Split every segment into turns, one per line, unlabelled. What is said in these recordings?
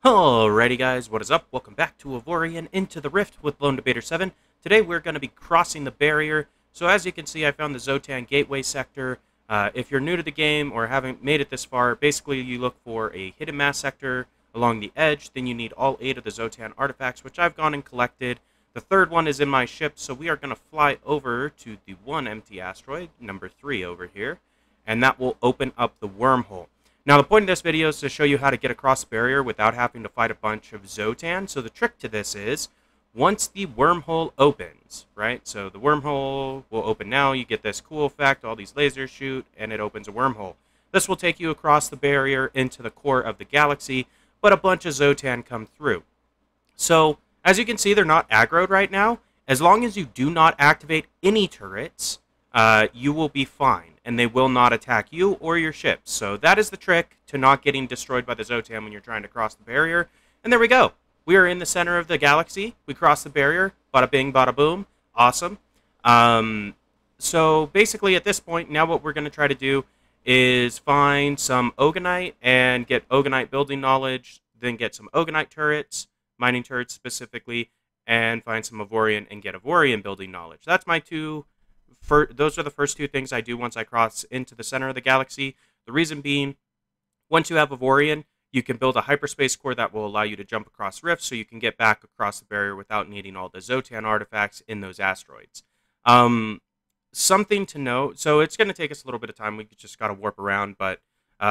Alrighty guys, what is up? Welcome back to Avorion Into the Rift with LD7. Today we're going to be crossing the barrier. So as you can see, I found the Xsotan Gateway sector. If you're new to the game or haven't made it this far, basically you look for a hidden mass sector along the edge. Then you need all 8 of the Xsotan artifacts, which I've gone and collected. The third one is in my ship, so we are going to fly over to the one empty asteroid, number 3 over here, and that will open up the wormhole. Now, the point of this video is to show you how to get across the barrier without having to fight a bunch of Xsotan. So the trick to this is, once the wormhole opens, right? So the wormhole will open now. You get this cool effect, all these lasers shoot, and it opens a wormhole. This will take you across the barrier into the core of the galaxy, but a bunch of Xsotan come through. So, as you can see, they're not aggroed right now. As long as you do not activate any turrets, you will be fine, and they will not attack you or your ships. So that is the trick to not getting destroyed by the Xsotan when you're trying to cross the barrier. And there we go. We are in the center of the galaxy. We crossed the barrier. Bada bing, bada boom. Awesome. So basically at this point, now what we're going to try to do is find some Ogonite and get Ogonite building knowledge, then get some Ogonite turrets, mining turrets specifically, and find some Avorion and get Avorion building knowledge. That's my those are the first 2 things I do once I cross into the center of the galaxy. The reason being, once you have Avorion, you can build a hyperspace core that will allow you to jump across rifts so you can get back across the barrier without needing all the Xsotan artifacts in those asteroids. Something to note, so it's going to take us a little bit of time. We just got to warp around, but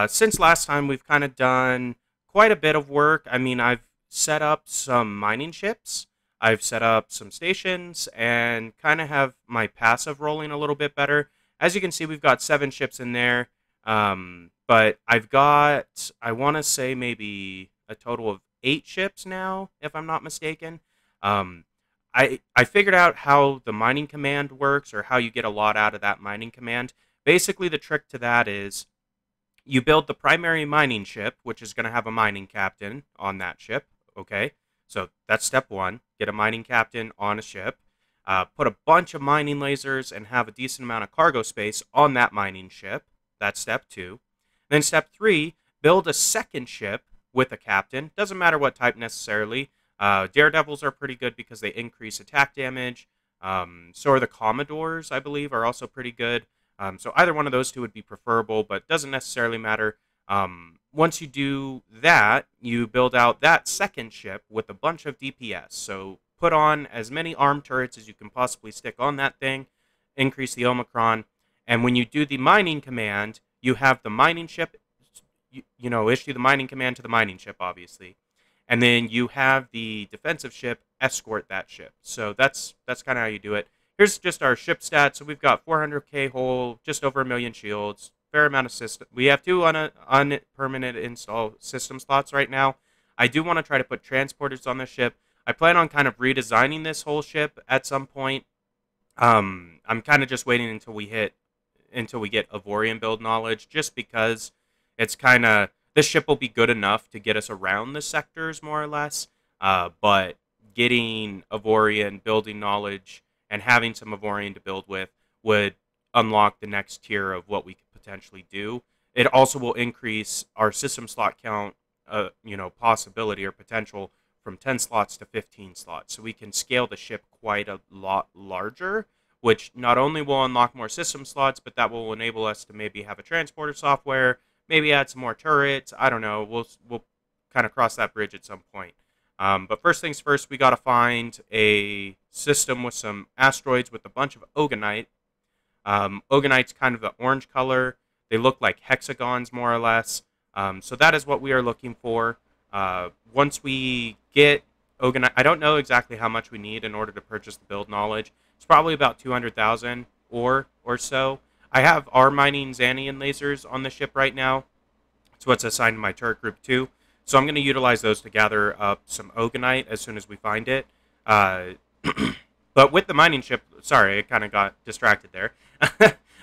since last time, we've kind of done quite a bit of work. I mean, I've set up some mining ships. I've set up some stations and kind of have my passive rolling a little bit better. As you can see, we've got 7 ships in there, but I've got, I want to say maybe a total of 8 ships now, if I'm not mistaken. I figured out how the mining command works, or how you get a lot out of that mining command. Basically, the trick to that is you build the primary mining ship, which is going to have a mining captain on that ship, okay? So that's step 1. Get a mining captain on a ship. Put a bunch of mining lasers and have a decent amount of cargo space on that mining ship. That's step 2. Then step 3, build a second ship with a captain. Doesn't matter what type necessarily. Daredevils are pretty good because they increase attack damage. So are the Commodores, I believe, are also pretty good. So either one of those 2 would be preferable, but doesn't necessarily matter. Once you do that, you build out that second ship with a bunch of DPS. So put on as many armed turrets as you can possibly stick on that thing, increase the Omicron, and when you do the mining command, you have the mining ship, issue the mining command to the mining ship, obviously. And then you have the defensive ship escort that ship. So that's kind of how you do it. Here's just our ship stats. So we've got 400k hull, just over 1 million shields, fair amount of system. We have 2 on permanent install system slots right now. I do want to try to put transporters on the ship. I plan on kind of redesigning this whole ship at some point. I'm kind of just waiting until we get Avorion build knowledge, just because it's kind of, this ship will be good enough to get us around the sectors more or less. But getting Avorion building knowledge and having some Avorion to build with would unlock the next tier of what we could potentially do. It also will increase our system slot count, possibility or potential from 10 slots to 15 slots. So we can scale the ship quite a lot larger, which not only will unlock more system slots, but that will enable us to maybe have a transporter software, maybe add some more turrets. I don't know. We'll kind of cross that bridge at some point. But first things first, we got to find a system with some asteroids with a bunch of Ogonite. Ogonite's kind of the orange color. They look like hexagons, more or less. So that is what we are looking for. Once we get Ogonite, I don't know exactly how much we need in order to purchase the build knowledge. It's probably about 200,000 or so. I have our mining Xanian lasers on the ship right now. It's what's assigned to my turret group 2. So I'm going to utilize those to gather up some Ogonite as soon as we find it. But with the mining ship, sorry, I kind of got distracted there.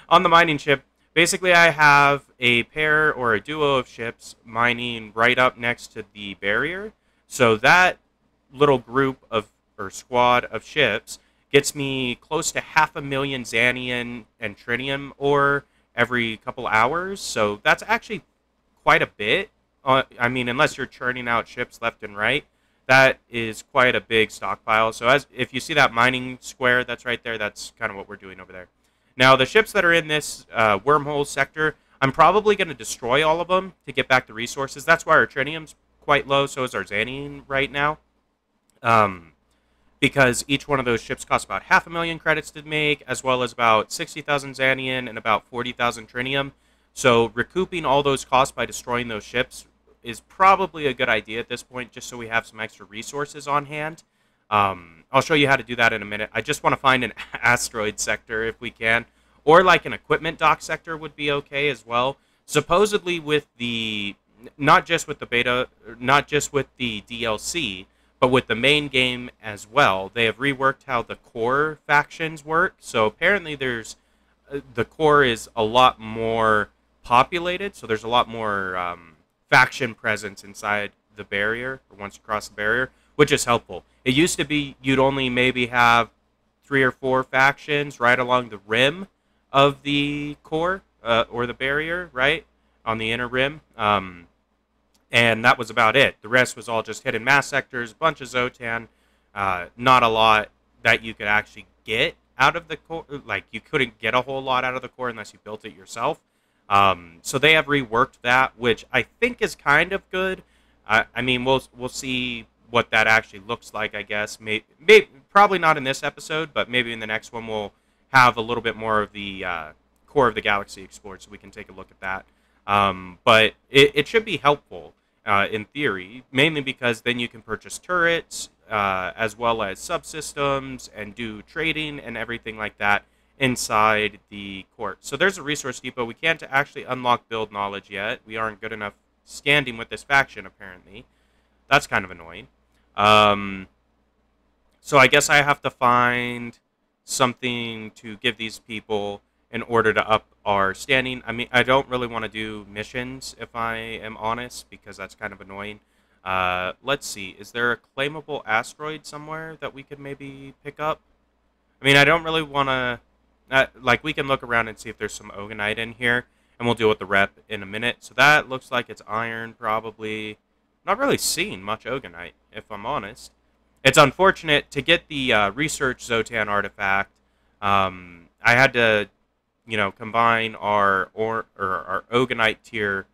On the mining ship, basically I have a pair or a duo of ships mining right up next to the barrier. So that little group of, or squad of ships, gets me close to 500,000 Xanian and Tritium ore every couple hours. So that's actually quite a bit I mean, unless you're churning out ships left and right, that is quite a big stockpile. So as if you see that mining square that's right there, that's kind of what we're doing over there. Now, the ships that are in this wormhole sector, I'm probably going to destroy all of them to get back the resources. That's why our tritium's quite low, so is our Xanian right now. Because each one of those ships costs about 500,000 credits to make, as well as about 60,000 Xanian and about 40,000 tritium. So recouping all those costs by destroying those ships is probably a good idea at this point, just so we have some extra resources on hand. I'll show you how to do that in a minute. I just want to find an asteroid sector if we can, or like an equipment dock sector would be okay as well. Supposedly with the, not just with the beta, not just with the DLC, but with the main game as well, they have reworked how the core factions work. So apparently there's, the core is a lot more populated, so there's a lot more faction presence inside the barrier, or once you cross the barrier, which is helpful. It used to be you'd only maybe have 3 or 4 factions right along the rim of the core, or the barrier, right, on the inner rim, and that was about it. The rest was all just hidden mass sectors, bunch of Xsotan, not a lot that you could actually get out of the core. Like, you couldn't get a whole lot out of the core unless you built it yourself. So they have reworked that, which I think is kind of good. I mean, we'll see what that actually looks like, I guess. Probably not in this episode, but maybe in the next one we'll have a little bit more of the core of the galaxy explored, so we can take a look at that. But it should be helpful in theory, mainly because then you can purchase turrets as well as subsystems and do trading and everything like that inside the court. So there's a resource depot. We can't actually unlock build knowledge yet. We aren't good enough standing with this faction, apparently. That's kind of annoying. So I guess I have to find something to give these people in order to up our standing. I mean, I don't really want to do missions, if I am honest, because that's kind of annoying. Let's see. Is there a claimable asteroid somewhere that we could maybe pick up? I mean, I don't really want to... like, we can look around and see if there's some Ogonite in here, and we'll deal with the rep in a minute. So that looks like it's iron, probably. Not really seeing much Ogonite, if I'm honest. It's unfortunate to get the research Xsotan artifact. I had to, you know, combine our Ogonite tier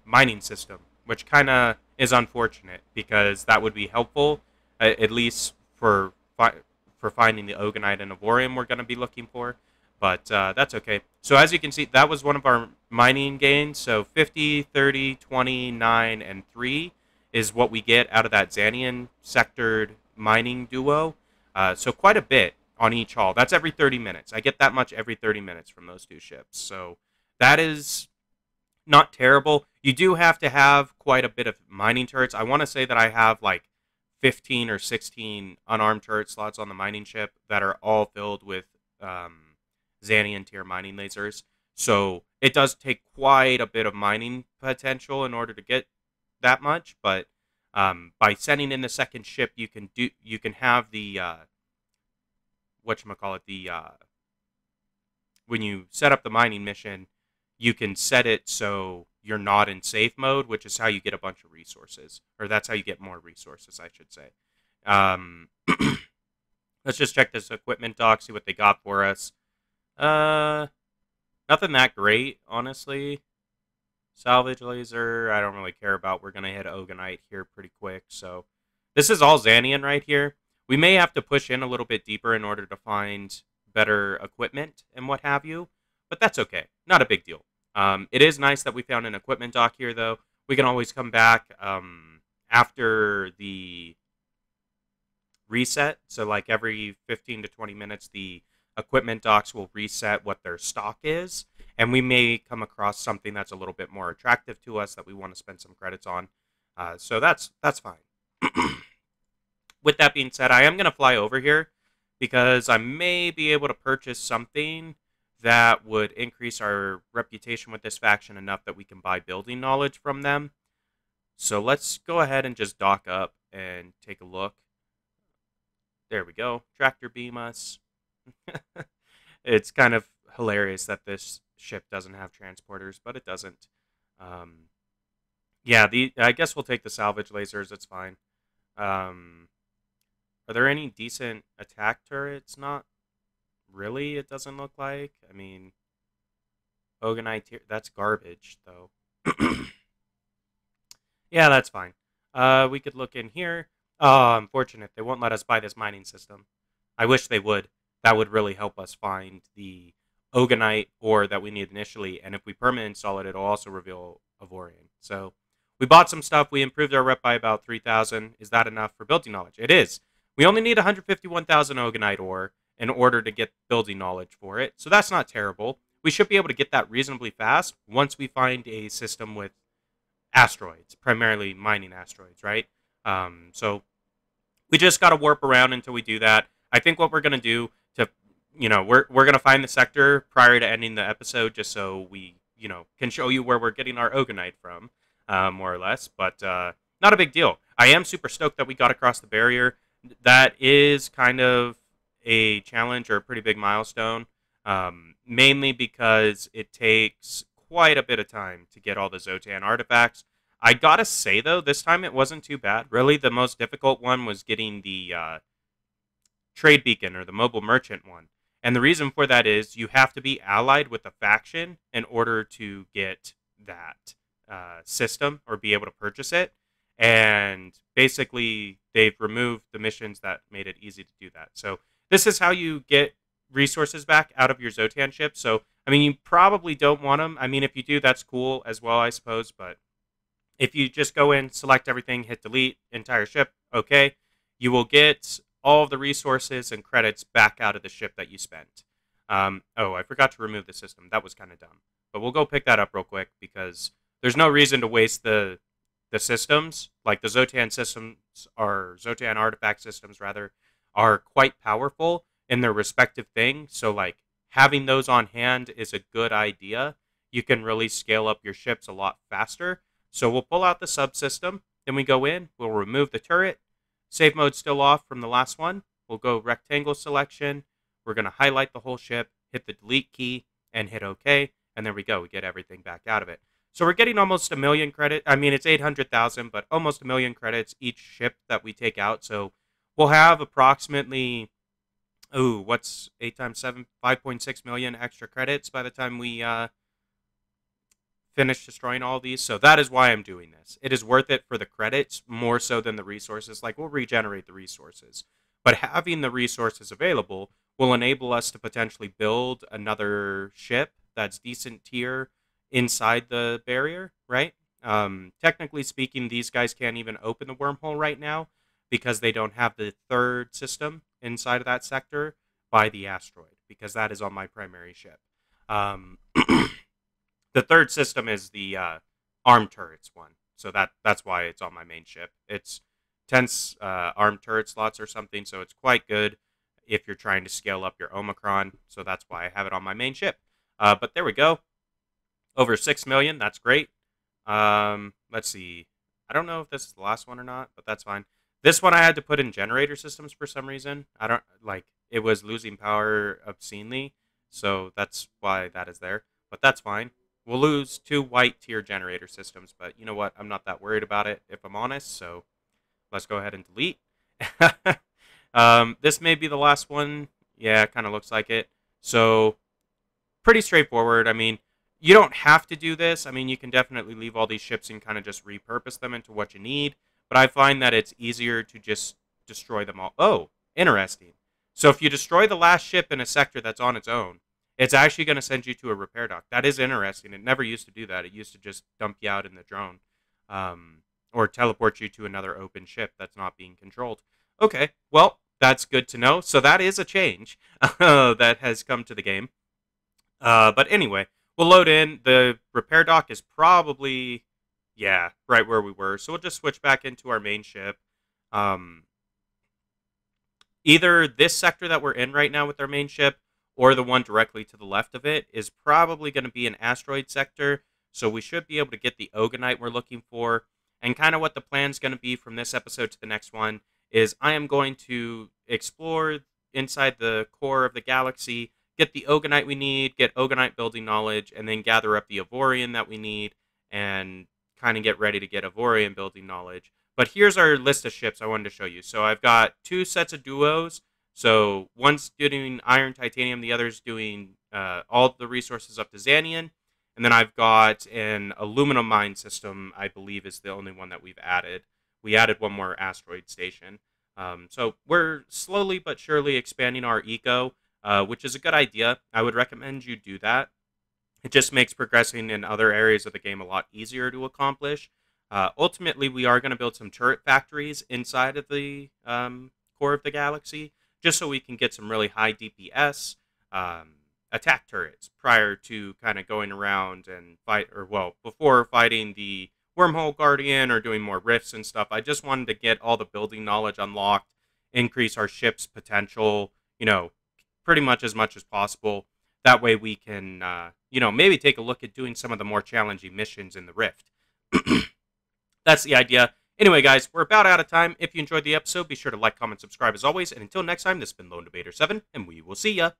mining system, which kind of is unfortunate because that would be helpful, at least for finding the Ogonite and Avorion we're going to be looking for. But that's okay. So as you can see, that was one of our mining gains. So 50, 30, 20, 9, and 3 is what we get out of that Xanian sectored mining duo. So quite a bit on each haul. That's every 30 minutes. I get that much every 30 minutes from those 2 ships. So that is not terrible. You do have to have quite a bit of mining turrets. I want to say that I have like 15 or 16 unarmed turret slots on the mining ship that are all filled with Xanian tier mining lasers. So it does take quite a bit of mining potential in order to get that much, but by sending in the second ship, you can have the when you set up the mining mission, you can set it so you're not in safe mode, which is how you get a bunch of resources, or that's how you get more resources, I should say. Let's just check this equipment dock, see what they got for us. Nothing that great, honestly. Salvage laser, I don't really care about. We're going to hit Ogonite here pretty quick. So this is all Xanian right here. We may have to push in a little bit deeper in order to find better equipment and what have you. But that's okay. Not a big deal. It is nice that we found an equipment dock here, though. We can always come back after the reset. So like every 15 to 20 minutes, the equipment docks will reset what their stock is. And we may come across something that's a little bit more attractive to us that we want to spend some credits on. So that's fine. With that being said, I am going to fly over here because I may be able to purchase something that would increase our reputation with this faction enough that we can buy building knowledge from them. So let's go ahead and just dock up and take a look. There we go. Tractor beam us. It's kind of hilarious that this ship doesn't have transporters, but it doesn't. Yeah, I guess we'll take the salvage lasers. It's fine. Um, are there any decent attack turrets? Not really. It doesn't look like. I mean, Oganite tier. That's garbage, though. Yeah, that's fine. We could look in here. Oh, unfortunate. They won't let us buy this mining system. I wish they would. That would really help us find the Oganite ore that we need initially. And if we permanent install it, it'll also reveal Avorion. So we bought some stuff. We improved our rep by about 3,000. Is that enough for building knowledge? It is. We only need 151,000 Oganite ore in order to get building knowledge for it. So that's not terrible. We should be able to get that reasonably fast once we find a system with asteroids, primarily mining asteroids, right? So we just got to warp around until we do that. I think what we're going to do to, we're going to find the sector prior to ending the episode just so we, can show you where we're getting our Oganite from, more or less. But not a big deal. I am super stoked that we got across the barrier. That is kind of a challenge or a pretty big milestone, mainly because it takes quite a bit of time to get all the Xsotan artifacts. I gotta say, though, this time it wasn't too bad. Really, the most difficult one was getting the trade beacon or the mobile merchant one. And the reason for that is you have to be allied with a faction in order to get that system or be able to purchase it. And basically, they've removed the missions that made it easy to do that. So this is how you get resources back out of your Xsotan ship. So, I mean, you probably don't want them. I mean, if you do, that's cool as well, I suppose. But if you just go in, select everything, hit delete, entire ship, okay, you will get all of the resources and credits back out of the ship that you spent. Oh, I forgot to remove the system. That was kind of dumb. But we'll go pick that up real quick because there's no reason to waste the systems. Like the Xsotan systems, or Xsotan artifact systems, rather, are quite powerful in their respective thing. So, like, having those on hand is a good idea. You can really scale up your ships a lot faster. So we'll pull out the subsystem, then we go in, we'll remove the turret. Save mode's still off from the last one. We'll go rectangle selection. We're going to highlight the whole ship, hit the delete key, and hit OK. And there we go. We get everything back out of it. So we're getting almost 1 million credit. I mean, it's 800,000, but almost 1 million credits each ship that we take out. So we'll have approximately, what's 8 times 7? 5.6 million extra credits by the time we finish destroying all these. So that is why I'm doing this. It is worth it for the credits more so than the resources. Like, we'll regenerate the resources, but having the resources available will enable us to potentially build another ship that's decent tier inside the barrier, right? Technically speaking, these guys can't even open the wormhole right now because they don't have the third system inside of that sector by the asteroid, because that is on my primary ship. The third system is the armed turrets one, so that's why it's on my main ship. It's 10 armed turret slots or something, so it's quite good if you're trying to scale up your Omicron, so that's why I have it on my main ship. But there we go. Over 6 million, that's great. Let's see. I don't know if this is the last one or not, but that's fine. This one I had to put in generator systems for some reason. I don't, like, it was losing power obscenely, so that's why that is there. But that's fine. We'll lose 2 white tier generator systems, but you know what? I'm not that worried about it, if I'm honest, so let's go ahead and delete. This may be the last one. Yeah, it kind of looks like it. So, pretty straightforward. I mean, you don't have to do this. I mean, you can definitely leave all these ships and kind of just repurpose them into what you need, but I find that it's easier to just destroy them all. Oh, interesting. So if you destroy the last ship in a sector that's on its own, it's actually going to send you to a repair dock. That is interesting. It never used to do that. It used to just dump you out in the drone, or teleport you to another open ship that's not being controlled. Okay, well, that's good to know. So that is a change that has come to the game. But anyway, we'll load in. The repair dock is probably, yeah, right where we were. So we'll just switch back into our main ship. Either this sector that we're in right now with our main ship, or the one directly to the left of it, is probably going to be an asteroid sector, so we should be able to get the Oganite we're looking for. And kind of what the plan's going to be from this episode to the next one is I am going to explore inside the core of the galaxy, get the Oganite we need, get Oganite building knowledge, and then gather up the Avorion that we need, and kind of get ready to get Avorion building knowledge. But here's our list of ships I wanted to show you. So I've got 2 sets of duos. So one's doing iron, titanium, the other's doing all the resources up to Xanian. And then I've got an aluminum mine system, I believe is the only one that we've added. We added one more asteroid station. So we're slowly but surely expanding our eco, which is a good idea. I would recommend you do that. It just makes progressing in other areas of the game a lot easier to accomplish. Ultimately, we are going to build some turret factories inside of the core of the galaxy, just so we can get some really high DPS attack turrets prior to kind of going around and fight, or well, before fighting the Wormhole Guardian or doing more rifts and stuff. I just wanted to get all the building knowledge unlocked, increase our ship's potential, pretty much as possible. That way we can, maybe take a look at doing some of the more challenging missions in the Rift. That's the idea. Anyway, guys, we're about out of time. If you enjoyed the episode, be sure to like, comment, subscribe as always. And until next time, this has been Lone Debater 7, and we will see ya.